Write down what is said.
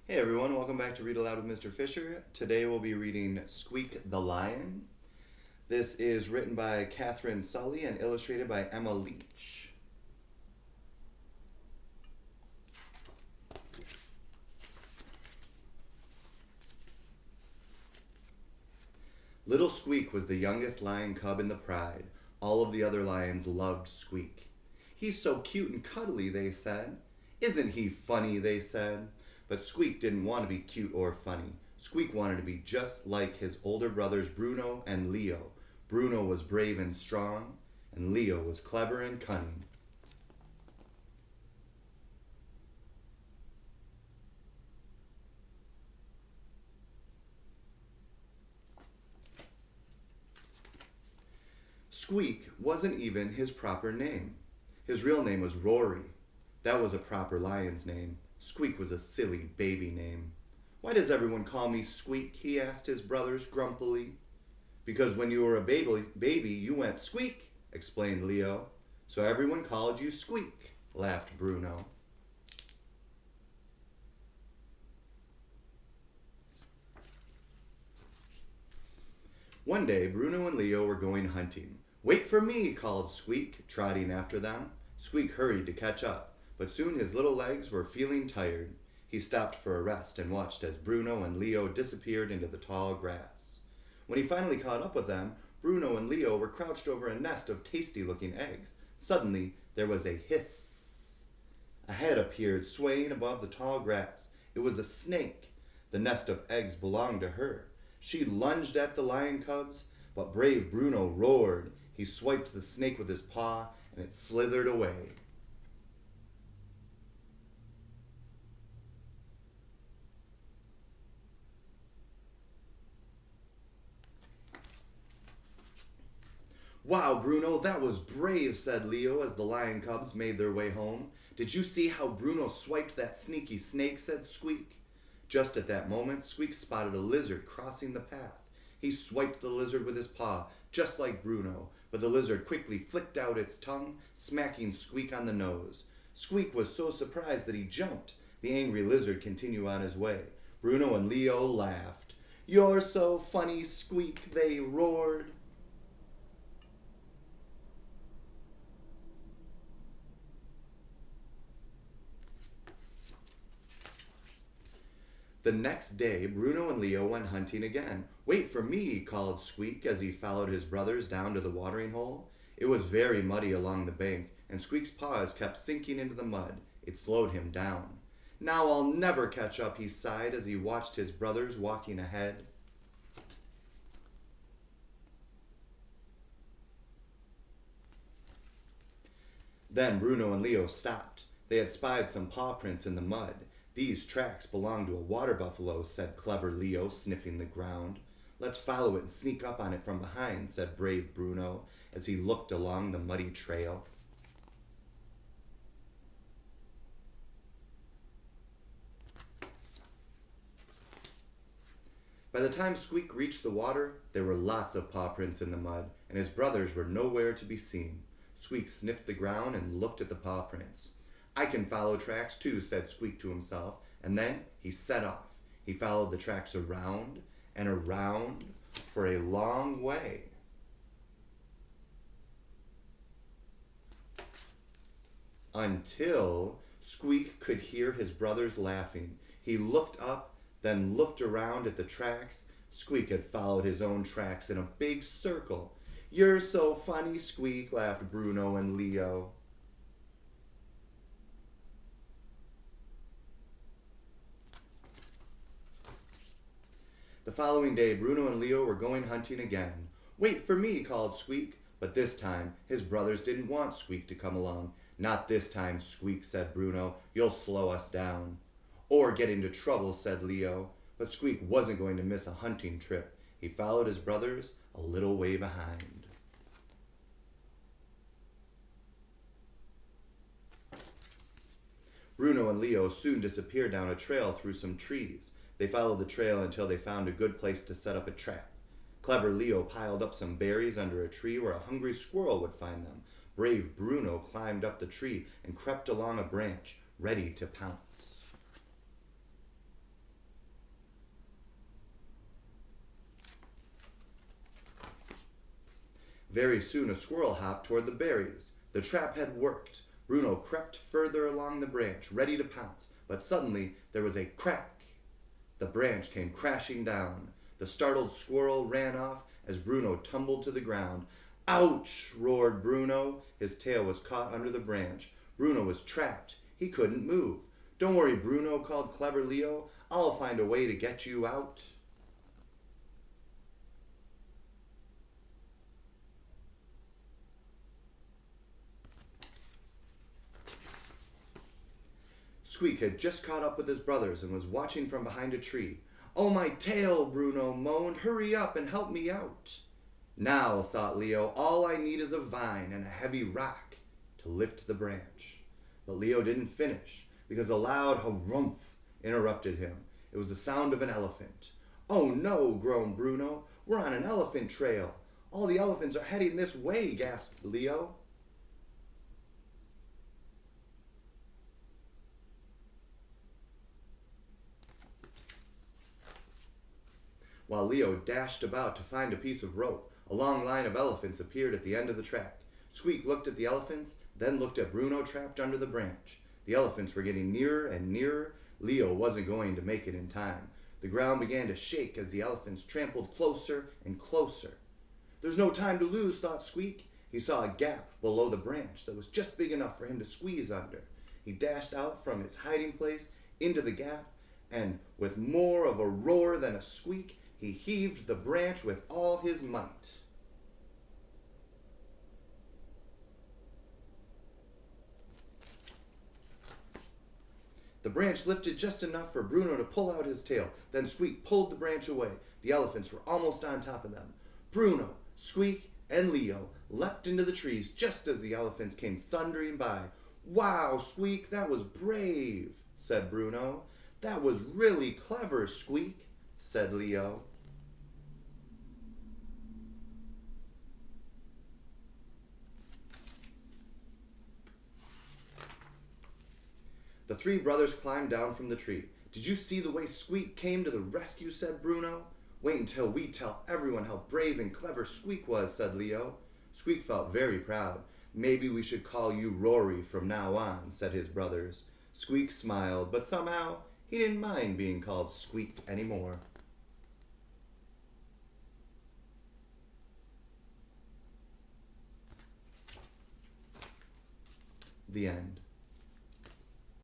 Hey everyone, welcome back to Read Aloud with Mr. Fischer. Today we'll be reading Squeak the Lion. This is written by Katherine Sully and illustrated by Emma Leach. Little Squeak was the youngest lion cub in the pride. All of the other lions loved Squeak. "He's so cute and cuddly," they said. "Isn't he funny?" they said. But Squeak didn't want to be cute or funny. Squeak wanted to be just like his older brothers Bruno and Leo. Bruno was brave and strong, and Leo was clever and cunning. Squeak wasn't even his proper name. His real name was Rory. That was a proper lion's name. Squeak was a silly baby name. "Why does everyone call me Squeak?" he asked his brothers grumpily. "Because when you were a baby you went squeak," explained Leo. "So everyone called you Squeak," laughed Bruno. One day, Bruno and Leo were going hunting. "Wait for me," called Squeak, trotting after them. Squeak hurried to catch up, but soon his little legs were feeling tired. He stopped for a rest and watched as Bruno and Leo disappeared into the tall grass. When he finally caught up with them, Bruno and Leo were crouched over a nest of tasty-looking eggs. Suddenly, there was a hiss. A head appeared, swaying above the tall grass. It was a snake. The nest of eggs belonged to her. She lunged at the lion cubs, but brave Bruno roared. He swiped the snake with his paw, and it slithered away. "Wow, Bruno, that was brave," said Leo as the lion cubs made their way home. "Did you see how Bruno swiped that sneaky snake?" said Squeak. Just at that moment, Squeak spotted a lizard crossing the path. He swiped the lizard with his paw, just like Bruno, but the lizard quickly flicked out its tongue, smacking Squeak on the nose. Squeak was so surprised that he jumped. The angry lizard continued on his way. Bruno and Leo laughed. "You're so funny, Squeak," they roared. The next day, Bruno and Leo went hunting again. "Wait for me," called Squeak as he followed his brothers down to the watering hole. It was very muddy along the bank, and Squeak's paws kept sinking into the mud. It slowed him down. "Now I'll never catch up," he sighed as he watched his brothers walking ahead. Then Bruno and Leo stopped. They had spied some paw prints in the mud. "These tracks belong to a water buffalo," said clever Leo, sniffing the ground. "Let's follow it and sneak up on it from behind," said brave Bruno as he looked along the muddy trail. By the time Squeak reached the water, there were lots of paw prints in the mud, and his brothers were nowhere to be seen. Squeak sniffed the ground and looked at the paw prints. "I can follow tracks too," said Squeak to himself, and then he set off. He followed the tracks around and around for a long way. Until Squeak could hear his brothers laughing. He looked up, then looked around at the tracks. Squeak had followed his own tracks in a big circle. "You're so funny, Squeak," laughed Bruno and Leo. The following day, Bruno and Leo were going hunting again. "Wait for me," called Squeak, but this time his brothers didn't want Squeak to come along. "Not this time, Squeak," said Bruno. "You'll slow us down." "Or get into trouble," said Leo. But Squeak wasn't going to miss a hunting trip. He followed his brothers a little way behind. Bruno and Leo soon disappeared down a trail through some trees. They followed the trail until they found a good place to set up a trap. Clever Leo piled up some berries under a tree where a hungry squirrel would find them. Brave Bruno climbed up the tree and crept along a branch, ready to pounce. Very soon a squirrel hopped toward the berries. The trap had worked. Bruno crept further along the branch, ready to pounce, but suddenly there was a crack. The branch came crashing down. The startled squirrel ran off as Bruno tumbled to the ground. Ouch! Roared Bruno. His tail was caught under the branch. Bruno was trapped. He couldn't move. Don't worry, Bruno, called clever Leo. I'll find a way to get you out. Squeak had just caught up with his brothers and was watching from behind a tree. Oh, my tail, Bruno moaned. Hurry up and help me out. Now, thought Leo, all I need is a vine and a heavy rock to lift the branch. But Leo didn't finish because a loud harumph interrupted him. It was the sound of an elephant. Oh no, groaned Bruno. We're on an elephant trail. All the elephants are heading this way, gasped Leo. While Leo dashed about to find a piece of rope, a long line of elephants appeared at the end of the track. Squeak looked at the elephants, then looked at Bruno trapped under the branch. The elephants were getting nearer and nearer. Leo wasn't going to make it in time. The ground began to shake as the elephants trampled closer and closer. There's no time to lose, thought Squeak. He saw a gap below the branch that was just big enough for him to squeeze under. He dashed out from his hiding place into the gap, and with more of a roar than a squeak, he heaved the branch with all his might. The branch lifted just enough for Bruno to pull out his tail. Then Squeak pulled the branch away. The elephants were almost on top of them. Bruno, Squeak, and Leo leapt into the trees just as the elephants came thundering by. Wow, Squeak, that was brave, said Bruno. That was really clever, Squeak, said Leo. The three brothers climbed down from the tree. Did you see the way Squeak came to the rescue, said Bruno. Wait until we tell everyone how brave and clever Squeak was, said Leo. Squeak felt very proud. Maybe we should call you Rory from now on, said his brothers. Squeak smiled, but somehow he didn't mind being called Squeak anymore. The end.